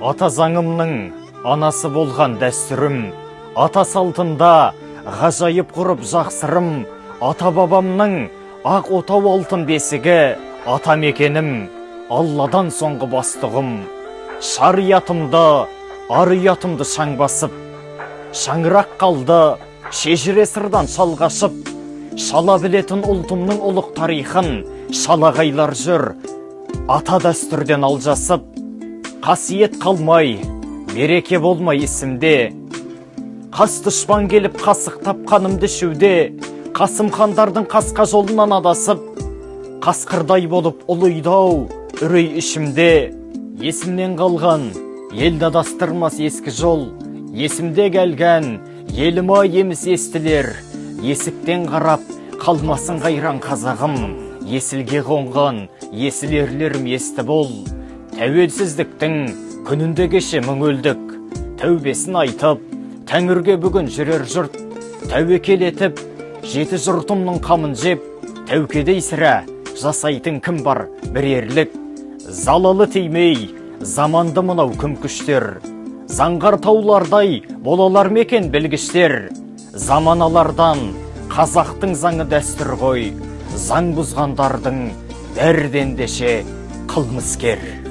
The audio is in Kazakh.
Ата заңымның анасы болған дәстүрім, ата салтында ғажайып құрып жақсырым, ата бабамның ақ отау алтын бесігі, ата мекенім, Алладан соңғы бастығым. Шариятымды, арыятымды шаң басып, шаңырақ қалды, шежіре сырдан шалғашып, шала білетін ұлтымның ұлық тарихын, шалағайлар жүр, ата дәстүрден алжасып, қасиет қалмай, береке болмай ісімде. Қас дұшпан келіп қасық тапқанымды шуде, Қасым хандардың қасқа жолынан адасып, қасқырдай болып ұлыйдау, үрей ішімде. Есімнен қалған, елді адастырмас ескі жол, есімде келген, еліма еміз естілер. Есіктен қарап, қалмасын қайран қазағым, есілге қонған, есілерлерім есті бол. Тәуелсіздіктің күнінде кеше мың өлдік, тәубесін айтып, Тәңірге бүгін жүрер жұрт, тәуекел етіп, жеті жұртымның қамын жеп, тәукедей сірә, жасайтын кім бар бір ерлік. Залалы теймей, заманды мынау кім күштер, заңғар таулардай болалар мекен білгіштер. Заманалардан қазақтың заңы дәстүр ғой, заң бұзғандардың бәрден деше қылмыскер.